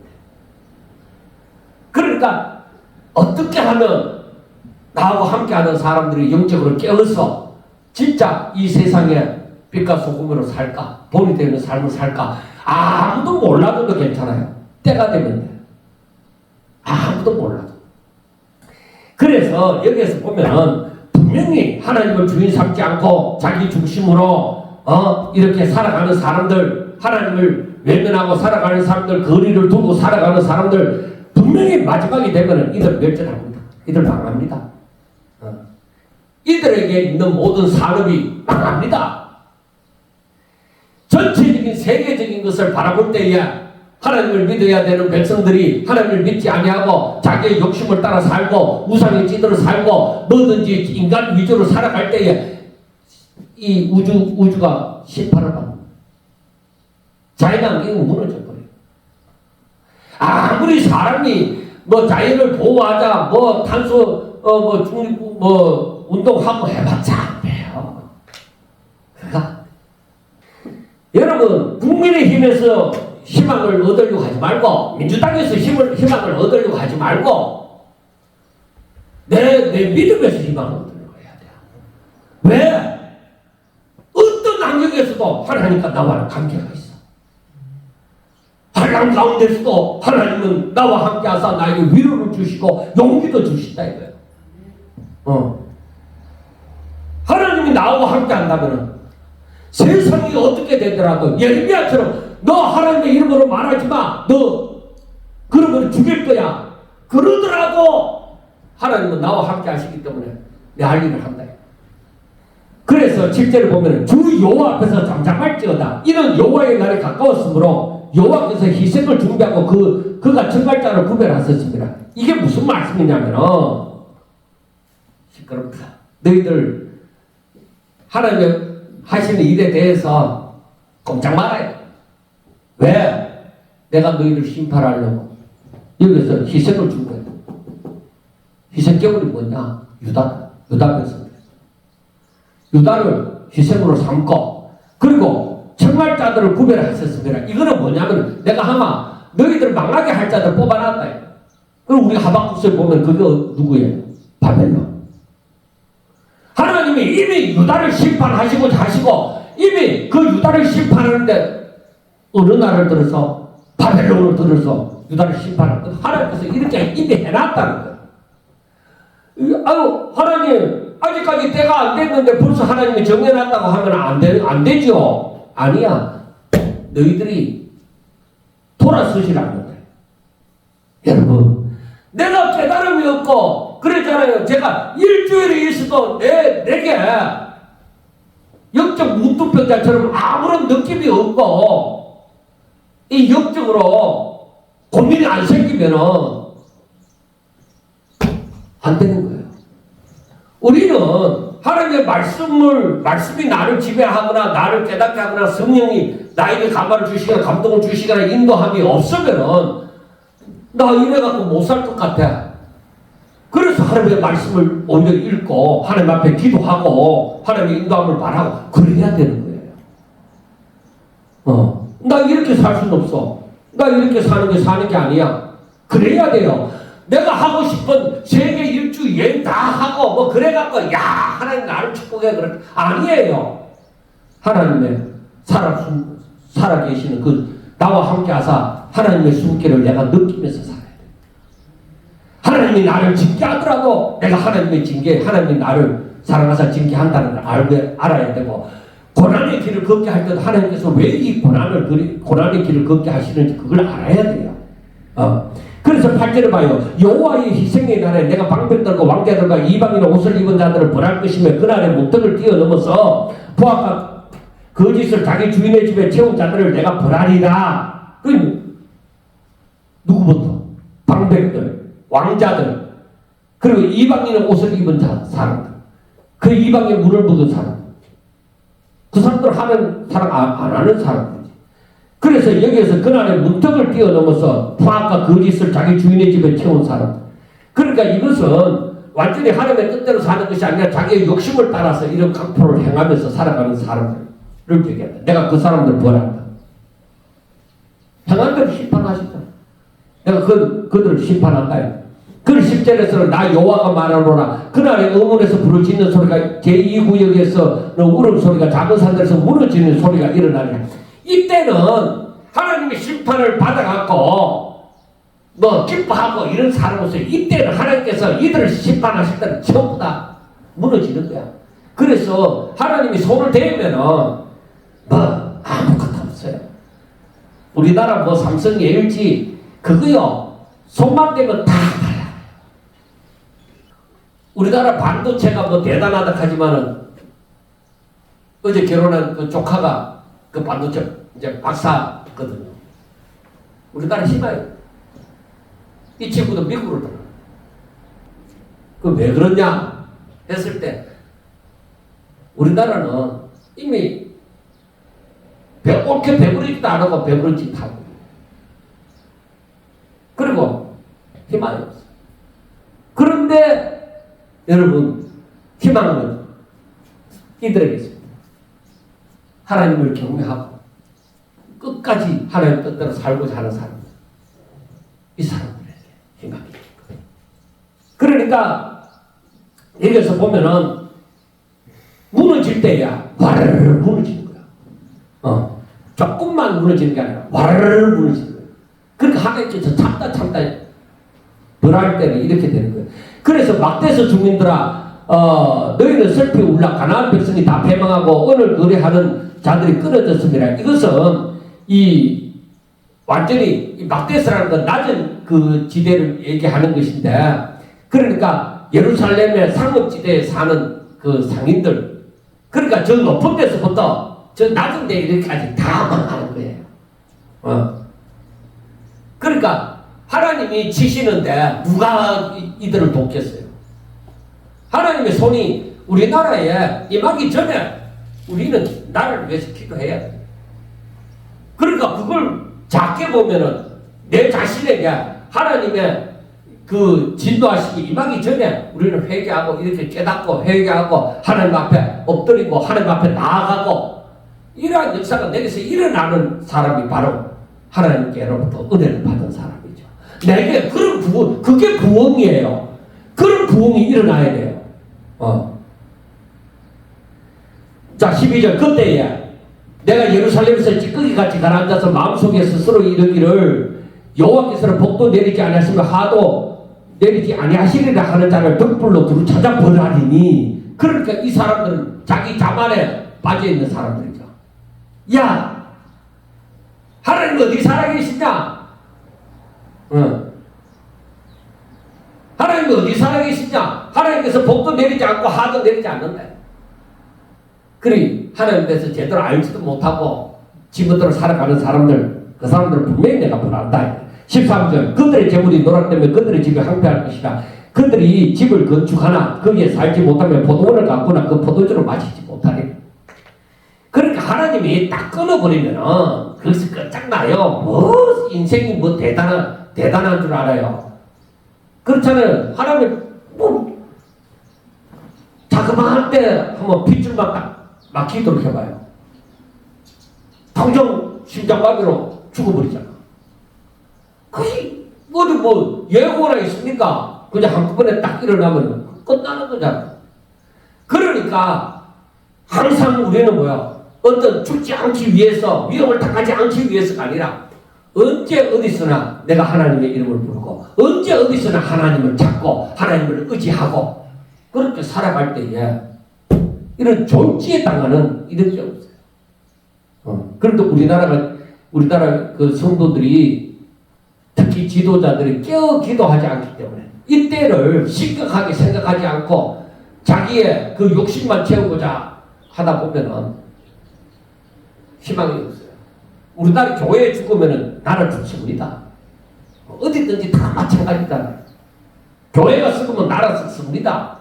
그러니까 어떻게 하면 나하고 함께하는 사람들이 영적으로 깨어서 진짜 이 세상에 빛과 소금으로 살까? 본이 되는 삶을 살까? 아무도 몰라도 괜찮아요. 때가 되면 아무도 몰라도. 그래서 여기에서 보면은 분명히 하나님을 주인 삼지 않고 자기 중심으로 이렇게 살아가는 사람들, 하나님을 외면하고 살아가는 사람들, 거리를 두고 살아가는 사람들 분명히 마지막이 되면은 이들 멸절합니다. 이들 망합니다. 이들에게 있는 모든 산업이 망합니다. 전체적인 세계적인 것을 바라볼 때에 하나님을 믿어야 되는 백성들이 하나님을 믿지 아니하고 자기의 욕심을 따라 살고 우상의 찌들어 살고 뭐든지 인간 위주로 살아갈 때에 이 우주가 심판을 받습니다. 자연환경이 무너져 버려요. 아무리 사람이 뭐 자연을 보호하자, 뭐 탄소, 중립, 운동하고 해봤자 안 돼요. 그러니까 여러분, 국민의힘에서 희망을 얻으려고 하지 말고, 민주당에서 희망을 얻으려고 하지 말고, 내 믿음에서 희망을 얻으려고 해야 돼요. 왜? 어떤 환경에서도 하나님과 나와는 관계가 있어. 환난 가운데서도 하나님은 나와 함께 하사 나에게 위로를 주시고 용기도 주신다 이거예요. 하나님이 나와 함께 한다면 세상이 어떻게 되더라도 예레미야처럼 너 하나님의 이름으로 말하지 마. 너 그러면 죽일 거야. 그러더라도 하나님은 나와 함께 하시기 때문에 내 할 일을 한다. 그래서 7절을 보면 주 여호와 앞에서 잠잠할지어다. 이는 여호와의 날이 가까웠으므로 여호와께서 희생을 준비하고 그가 정갈자를 구별하셨습니다. 이게 무슨 말씀이냐면 시끄럽다. 너희들 하나님의 하시는 일에 대해서 꼼짝 말아야 돼. 왜? 내가 너희를 심판하려고 여기서 희생을 준 거야. 희생격이 뭐냐? 유다 백성. 유다를 희생으로 삼고 그리고 청말자들을 구별하셨습니다. 이거는 뭐냐면 내가 아마 너희들 망하게 할 자들 뽑아놨다. 그럼 우리 하박국서에 보면 그게 누구예요? 바벨론. 하나님이 이미 유다를 심판하시고자 하시고 이미 그 유다를 심판하는데 어느 날을 들어서 바벨론을 들어서 유다를 심판할 거 하나님께서 이렇게 이미 해놨다는 거예요. 아유 하나님 아직까지 때가 안 됐는데 벌써 하나님이 정해놨다고 하면 안 되죠. 아니야. 너희들이 돌아서시라는 거예요. 여러분, 내가 깨달음이 없고 그랬잖아요. 제가 일주일에 있어도 내게 영적 문둥병자처럼 아무런 느낌이 없고 이 영적으로 고민이 안 생기면은 안 되는 거예요. 우리는 하나님의 말씀이 나를 지배하거나 나를 깨닫게 하거나 성령이 나에게 감화를 주시거나 감동을 주시거나 인도함이 없으면은 나 이래갖고 못 살 것 같아. 그래서 하나님의 말씀을 오히려 읽고 하나님 앞에 기도하고 하나님의 인도함을 말하고 그래야 되는 거예요. 나 이렇게 살 수는 없어. 나 이렇게 사는 게 아니야. 그래야 돼요. 내가 하고 싶은 세계 일주 여행 다 하고 뭐 그래갖고 야 하나님 나를 축복해 그래. 아니에요. 하나님의 살아계시는 그 나와 함께 하사 하나님의 숨결을 내가 느끼면서 살아야 돼. 하나님이 나를 징계하더라도 내가 하나님의 징계, 하나님이 나를 사랑하사 징계한다는 걸 알아야 되고 고난의 길을 걷게 할 때도 하나님께서 왜 이 고난의 길을 걷게 하시는지 그걸 알아야 돼요. 그래서 8절을 봐요. 여호와의 희생의 날에 내가 방백들과 왕자들과 이방인의 옷을 입은 자들을 벌할 것이며 그날에 문턱을 뛰어넘어서 부하가 거짓을 자기 주인의 집에 채운 자들을 내가 벌하리라. 누구부터? 방백들, 왕자들, 그리고 이방인의 옷을 입은 사람들, 그 이방의 물을 묻은 사람, 그 사람들 하는 사람 안 하는 사람들. 그래서 여기에서 그날의 문턱을 뛰어넘어서 부하가 거짓을 자기 주인의 집에 채운 사람. 그러니까 이것은 완전히 하나님의 뜻대로 사는 것이 아니라 자기의 욕심을 따라서 이런 강포를 행하면서 살아가는 사람들을 얘기한다. 내가 그 사람들을 벌한다. 행한 대로 심판하시다. 내가 그들을 심판한다. 그 10절에서는 나 여호와가 말하노라. 그날에 의문에서 부르짖는 소리가 제2구역에서 울음소리가 작은 산들에서 무너지는 소리가 일어나리라. 이때는 하나님의 심판을 받아갖고 뭐 기뻐하고 이런 사람으로서 이때는 하나님께서 이들을 심판하실 때는 전부 다 무너지는 거야. 그래서 하나님이 손을 대면은 뭐 아무것도 없어요. 우리나라 뭐 삼성 LG 그거요 손만 대면 다 달라. 우리나라 반도체가 뭐 대단하다 하지만은 어제 결혼한 그 조카가 그 반도체 이제 박사거든요. 우리나라 심해요. 이 친구도 미국으로 들어. 그 왜 그러냐 했을 때 우리나라는 이미 옳게 배부르지도 않고 배부르지 하고. 그리고 희망이 없어. 그런데 여러분, 희망은 이들에게 있습니다. 하나님을 경외하고 끝까지 하나님 뜻대로 살고자 하는 사람들, 이 사람들에게 희망이 있는 거예요. 그러니까 여기서 보면은 무너질 때야 와르르 무너지는 거야. 조금만 무너지는 게 아니라 와르르 무너지는 거야. 그러니까 하나님께서 참다 덜할 때는 이렇게 되는 거예요. 그래서 막대서 주민들아, 너희는 슬피 울라. 가나안 백성이 다 패망하고 언을 거래하는 자들이 끊어졌습니다. 이것은 완전히 막대서라는 건 낮은 그 지대를 얘기하는 것인데, 그러니까 예루살렘의 상업지대에 사는 그 상인들, 그러니까 저 높은 데서부터 저 낮은 데 이렇게까지 다 망하는 거예요. 그러니까 하나님이 치시는데 누가 이들을 돕겠어요? 하나님의 손이 우리나라에 임하기 전에 우리는 나라를 위해서 기도해야 돼요. 그러니까 그걸 작게 보면은 내 자신에게 하나님의 그 진도하시기 임하기 전에 우리는 회개하고 이렇게 깨닫고 회개하고 하나님 앞에 엎드리고 하나님 앞에 나아가고 이러한 역사가 내게서 일어나는 사람이 바로 하나님께로부터 은혜를 받은 사람이죠. 내게 그런 부흥, 그게 부흥이에요. 그런 부흥이 일어나야 돼요. 자, 12절. 그때에 내가 예루살렘에서 찌꺼기같이 가라앉아서 마음속에 스스로 이르기를 여호와께서는 복도 내리지 아니하시며 하도 내리지 아니하시리라 하는 자를 등불로 두루 찾아 벌하리니. 그러니까 이 사람들은 자기 자만에 빠져있는 사람들이죠. 야, 하나님 어디 살아계시냐? 하나님 어디 살아계시냐? 하나님께서 복도 내리지 않고 하도 내리지 않는데. 그리 하나님에 대해서 제대로 알지도 못하고 지멋대로 살아가는 사람들, 그 사람들은 분명히 내가 벌한다. 13절. 그들의 재물이 노락되면 그들의 집이 황폐할 것이라. 그들이 집을 건축하나 거기에 살지 못하면 포도원을 갖거나 그 포도주를 마시지 못하리. 그러니까 하나님이 딱 끊어버리면은 거기서 끝장나요. 뭐 인생이 뭐 대단한 줄 알아요. 그렇잖아요. 하나님 뭐 자그마할 때 한번 핏줄만 딱 막히도록 해봐요. 당장 심장마비로 죽어버리잖아. 그게 어디 뭐 예고나 있습니까? 그냥 한꺼번에 딱 일어나면 끝나는 거잖아. 그러니까 항상 우리는 뭐야? 어떤 죽지 않기 위해서, 위험을 당하지 않기 위해서가 아니라 언제 어디서나 내가 하나님의 이름을 부르고 언제 어디서나 하나님을 찾고 하나님을 의지하고 그렇게 살아갈 때에 이런 존치에 당하는 이런 게 없어요. 그런데 우리나라 그 성도들이 특히 지도자들이 깨어 기도하지 않기 때문에 이때를 심각하게 생각하지 않고 자기의 그 욕심만 채우고자 하다 보면은 희망이 없어요. 우리나라 교회에 죽으면은 나라 죽습니다. 어디든지 다 마찬가지잖아요. 교회가 썩으면 나라 썩습니다.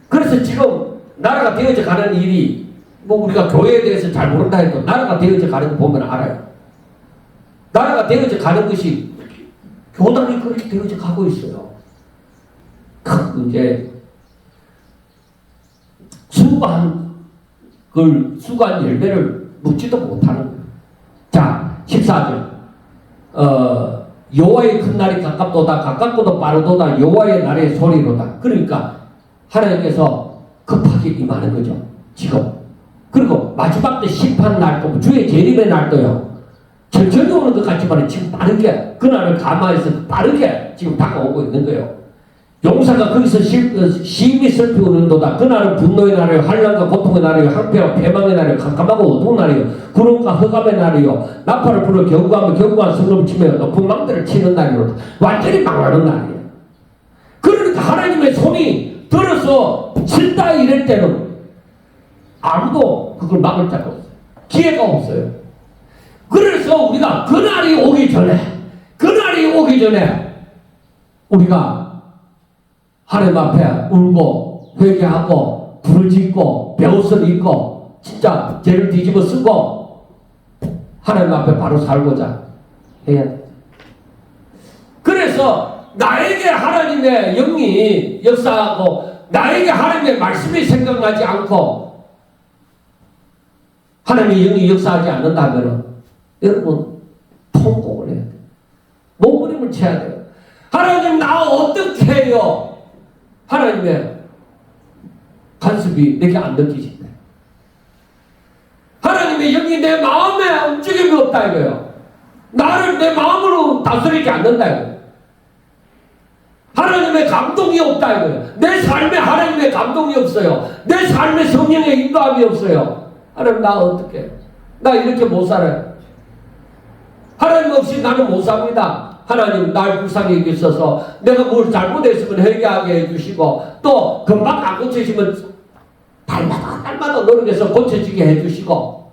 그래서 지금 나라가 되어져 가는 일이 뭐 우리가 교회에 대해서 잘 모른다 해도 나라가 되어져 가는 거 보면 알아요. 나라가 되어져 가는 것이 교단이 그렇게 되어져 가고 있어요. 이제 수고한 열매를 묻지도 못하는 거예요. 자, 14절. 여호와의 큰 날이 가깝도다. 가깝고도 빠르도다. 여호와의 날의 소리로다. 그러니까 하나님께서 급하게 임하는 거죠. 지금. 그리고 마지막 때 심판 날도 주의 재림의 날도요. 천천히 오는 것 같지만 지금 빠르게 그날을 감화해서 빠르게 지금 다가오고 있는 거예요. 용사가 거기서 심히 슬피 우는도다. 그날은 분노의 날이요 환난과 고통의 날이요 항폐와 패망의 날이요 캄캄하고 어두운 날이요 구름과 흑암의 날이요 나팔을 불어 경고하며 경고한 성읍을 치며 높은 망대를 치는 날이요 완전히 망하는 날이에요. 그러니까 하나님의 손이 들어서 친다 이럴 때는 아무도 그걸 막을 자가 없어요. 기회가 없어요. 그래서 우리가 그날이 오기 전에 우리가 하나님 앞에 울고 회개하고 부르짖고 배옷을 입고 진짜 죄를 뒤집어 쓰고 하나님 앞에 바로 살고자 해야 돼. 그래서 나에게 하나님의 영이 역사하고 나에게 하나님의 말씀이 생각나지 않고 하나님의 영이 역사하지 않는다면 여러분 통곡을 해야 돼요. 몸부림을 쳐야 돼요. 하나님 나 어떻게 해요? 하나님의 간섭이 내게 안 느끼신다. 하나님의 영이 내 마음에 움직임이 없다 이거예요. 나를 내 마음으로 다스리지 않는다 이거예요. 하나님의 감동이 없다 이거예요. 내 삶에 하나님의 감동이 없어요. 내 삶에 성령의 인도함이 없어요. 하나님 나 어떻게 해요? 나 이렇게 못 살아요. 하나님 없이 나는 못 삽니다. 하나님 날 불쌍히 여기셔서 내가 뭘 잘못했으면 회개하게 해주시고 또 금방 안 고쳐지면 달마다 노력해서 고쳐지게 해주시고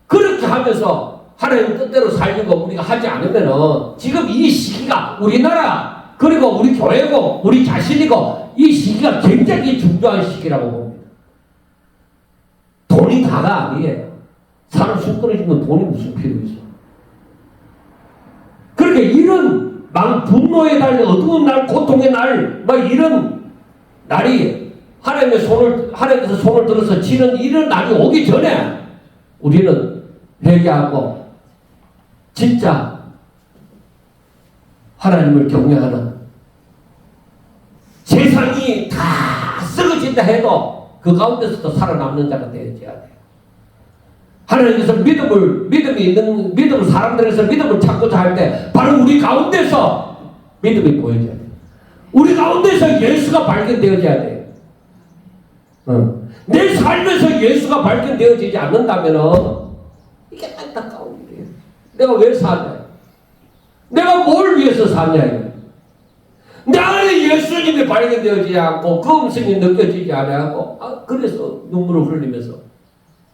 그렇게 하면서 하나님 뜻대로 살려고 우리가 하지 않으면은 지금 이 시기가 우리나라 그리고 우리 교회고 우리 자신이고 이 시기가 굉장히 중요한 시기라고 봅니다. 돈이 다가 아니에요. 사람 숨 끊어지면 돈이 무슨 필요 있어. 그렇게 이런 분노의 달, 어두운 날, 고통의 날, 막 이런 날이 하나님께서 손을 들어서 치는 이런 날이 오기 전에 우리는 회개하고 진짜 하나님을 경외하는 세상이 다 썩어진다 해도 그 가운데서도 살아남는 자가 되어야 돼요. 하나님께서 믿음을 사람들에서 믿음을 찾고자 할 때 바로 우리 가운데서 믿음이 보여져야 돼요. 우리 가운데서 예수가 발견되어져야 돼요. 내 삶에서 예수가 발견되어지지 않는다면 이게 안타까운 일이에요. 내가 왜 사냐? 내가 뭘 위해서 사냐? 내 안에 예수님이 발견되어지지 않고 그 음성이 느껴지지 않고 그래서 눈물을 흘리면서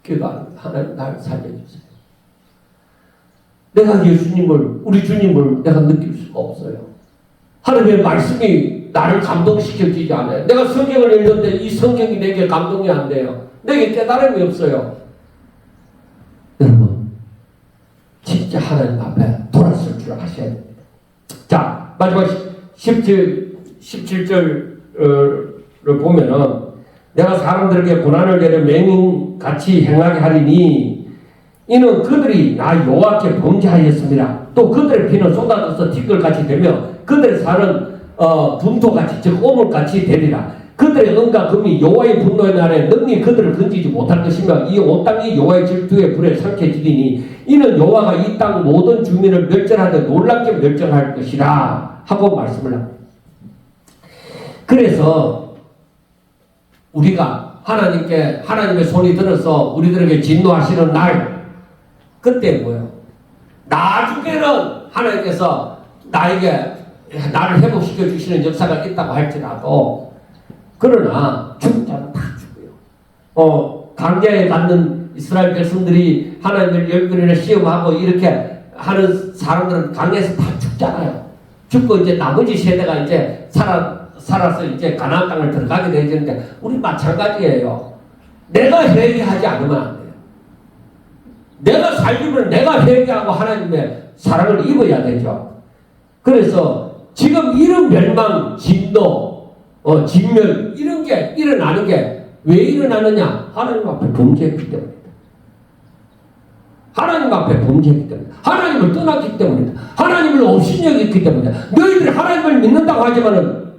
기도하는 하나님 날 살려주세요. 내가 예수님을 우리 주님을 내가 느낄 수가 없어요. 하나님의 말씀이 나를 감동시켜지지 않아요. 내가 성경을 읽는데 이 성경이 내게 감동이 안 돼요. 내게 깨달음이 없어요. 여러분 진짜 하나님 앞에 돌았을 줄 아셔야 됩니다. 자 마지막 17절을 보면은 내가 사람들에게 고난을 내려 맹인같이 행하게 하리니 이는 그들이 나 여호와께 범죄하였습니다. 또 그들의 피는 쏟아져서 티끌같이 되며 그들의 살은 분토같이 즉 오물같이 되리라. 그들의 은과 금이 여호와의 분노의 날에 능히 그들을 건지지 못할 것이며 이 온 땅이 여호와의 질투의 불에 삼켜지리니 이는 여호와가 이 땅 모든 주민을 멸절하되 놀랍게 멸절할 것이라 하고 말씀을 합니다. 그래서 우리가 하나님의 손이 들어서 우리들에게 진노하시는 날 그때 뭐예요? 나중에는 하나님께서 나를 회복시켜 주시는 역사가 있다고 할지라도 그러나 죽은 자는 다 죽어요. 강야에 갔는 이스라엘 백성들이 하나님을 열번이나 시험하고 이렇게 하는 사람들은 강야에서 다 죽잖아요. 죽고 이제 나머지 세대가 이제 살아서 이제 가나안 땅을 들어가게 되는데 우리 마찬가지예요. 내가 회개하지 않으면 안 돼요. 내가 살려면 내가 회개하고 하나님의 사랑을 입어야 되죠. 그래서 지금 이런 멸망, 진노, 진멸 이런 게 일어나는 게 왜 일어나느냐? 하나님 앞에 범죄했기 때문이다. 하나님 앞에 범죄했기 때문이다. 하나님을 떠났기 때문이다. 하나님을 업신여겼기 때문이다. 너희들이 하나님을 믿는다고 하지만은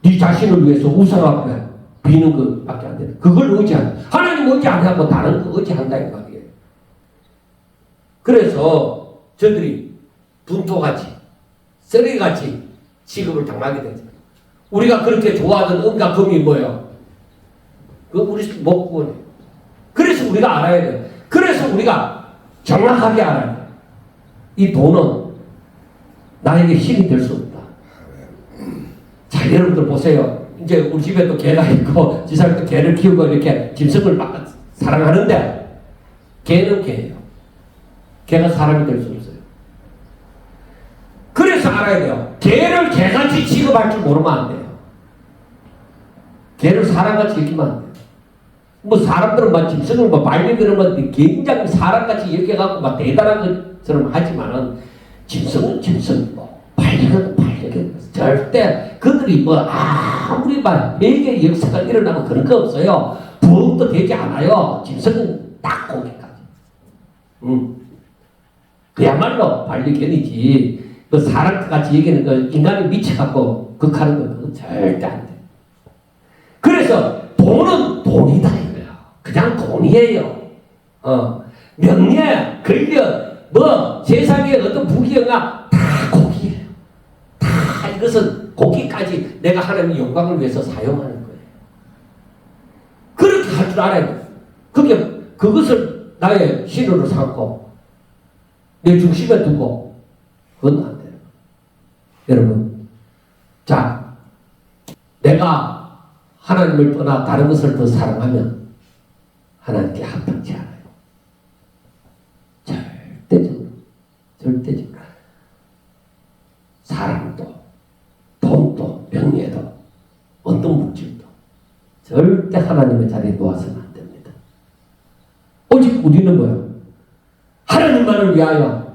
네 자신을 위해서 우상 앞에 비는 것밖에 안 된다. 그걸 의지한다. 하나님 의지 안 하고 다른 거 의지한다 이 말이에요. 그래서 저들이 분토같이 쓰레기같이 취급을 당하게 되죠. 우리가 그렇게 좋아하던 은과 금이 뭐예요? 그거 우리 못 구원해요. 그래서 우리가 알아야 돼요. 그래서 우리가 정확하게 알아야 돼요. 이 돈은 나에게 힘이 될 수 없다. 자, 여러분들 보세요. 이제 우리 집에도 개가 있고 지사님도 개를 키우고 이렇게 짐승을 막 사랑하는데 개는 개예요. 개가 사람이 될 수 없어요. 그래서 알아야 돼요. 개를 개같이 취급할 줄 모르면 안 돼요. 걔를 사람같이 여기면 안 돼요. 뭐 사람들은 막 짐승을 뭐 반려그러면 굉장히 사람같이 여겨갖고 막 대단한 것처럼 하지만은 짐승은 짐승이고 반려견은 반려견. 절대 그들이 뭐 아무리 막 회개의 역사가 일어나고 그런 거 없어요. 부흥도 되지 않아요. 짐승은 딱 거기까지. 그야말로 반려견이지. 그 사람같이 얘기하는 거 인간이 미쳐갖고 극하는 거 그건 절대 안 돼. 그래서 돈은 돈이다 이거야. 그냥 돈이에요. 명예, 권력, 뭐 세상에 어떤 부귀영화 다 고기예요. 다 이것은 고기까지 내가 하나님의 영광을 위해서 사용하는 거예요. 그렇게 할 줄 알아야 돼. 그것을 나의 신으로 삼고 내 중심에 두고 그건 안 돼요. 여러분, 자, 내가 하나님을 떠나 다른 것을 더 사랑하면 하나님께 합당치 않아요. 절대적으로. 사랑도, 돈도, 명예도, 어떤 물질도 절대 하나님의 자리에 놓아서는 안 됩니다. 오직 우리는 뭐예요? 하나님만을 위하여.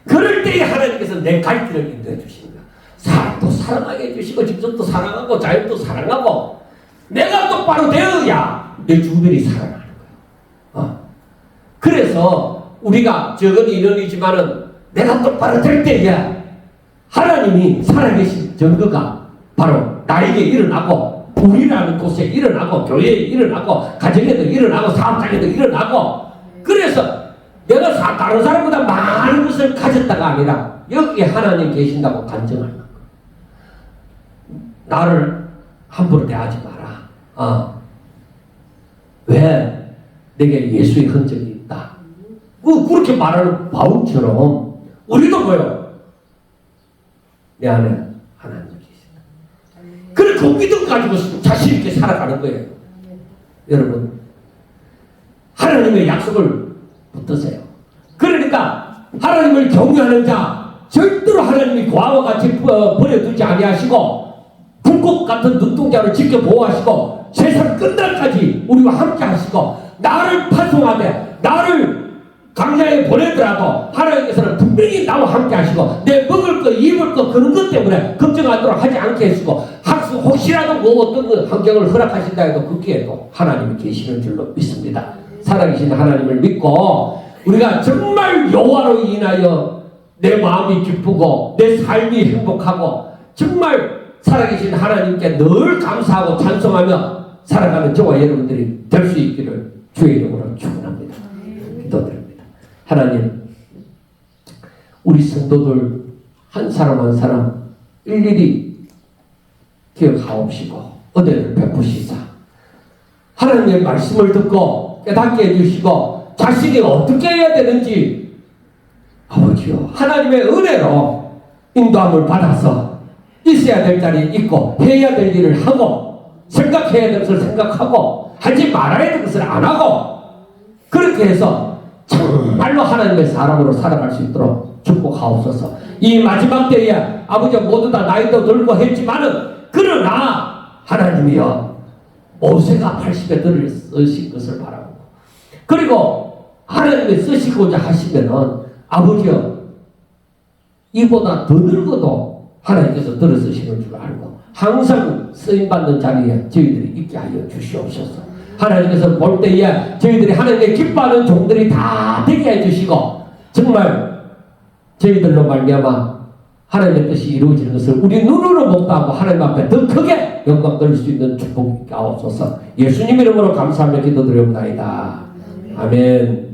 그럴 때에 하나님께서 내 갈 길을 인도해 주십니다. 사람도 사랑하게 해주시고 짐승도 사랑하고 자연도 사랑하고 내가 똑바로 되어야 내 주변이 사랑하는 거예요. 그래서 우리가 적은 인원이지만은 내가 똑바로 될 때야 하나님이 살아계신 증거가 바로 나에게 일어나고 우리라는 곳에 일어나고 교회에 일어나고 가정에도 일어나고 사업장에도 일어나고 그래서 내가 다른 사람보다 많은 것을 가졌다가 아니라 여기에 하나님 계신다고 간증하는 거예요. 나를 함부로 대하지 마라. 왜? 내게 예수의 흔적이 있다. 그렇게 말하는 바울처럼 우리도 뭐요? 내 안에 하나님 계신다. 그래 그 믿음 가지고 자신 있게 살아가는 거예요. 여러분, 하나님의 약속을 붙드세요. 그러니까 하나님을 경외하는 자 절대로 하나님이 고아와 같이 버려두지 아니하시고 불꽃 같은 눈동자를 지켜 보호하시고 세상 끝날까지 우리와 함께 하시고 나를 파송하되 나를 강야에 보내더라도 하나님께서는 분명히 나와 함께 하시고 내 먹을 거 입을 거 그런 것 때문에 걱정하도록 하지 않게 해주고 혹시라도 뭐 어떤 환경을 허락하신다 해도 거기에도 하나님이 계시는 줄로 믿습니다. 살아계신 하나님을 믿고 우리가 정말 여호와로 인하여 내 마음이 기쁘고 내 삶이 행복하고 정말 살아계신 하나님께 늘 감사하고 찬송하며 살아가는 저와 여러분들이 될 수 있기를 주의 이름으로 축원합니다. 기도드립니다. 하나님, 우리 성도들 한 사람 한 사람 일일이 기억하옵시고 은혜를 베푸시사 하나님의 말씀을 듣고 깨닫게 해주시고 자신이 어떻게 해야 되는지 아버지요 하나님의 은혜로 인도함을 받아서 있어야 될 자리에 있고 해야 될 일을 하고 생각해야 될 것을 생각하고 하지 말아야 될 것을 안 하고 그렇게 해서 정말로 하나님의 사람으로 살아갈 수 있도록 축복하옵소서. 이 마지막 때에 아버지 모두 다 나이도 들고 했지만은 그러나 하나님이여 모세가 80에 들을 쓰신 것을 바라고 그리고 하나님이 쓰시고자 하시면은 아버지여 이보다 더 늙어도 하나님께서 들어 쓰시는 줄 알고 항상 쓰임받는 자리에 저희들이 있게 하여 주시옵소서. 하나님께서 볼 때에 저희들이 하나님의 기뻐하는 종들이 다 되게 해주시고 정말 저희들로 말미암아 하나님의 뜻이 이루어지는 것을 우리 눈으로 목도하고 하나님 앞에 더 크게 영광 돌릴 수 있는 축복이 있게 하옵소서. 예수님 이름으로 감사하며 기도드리옵나이다. 아멘.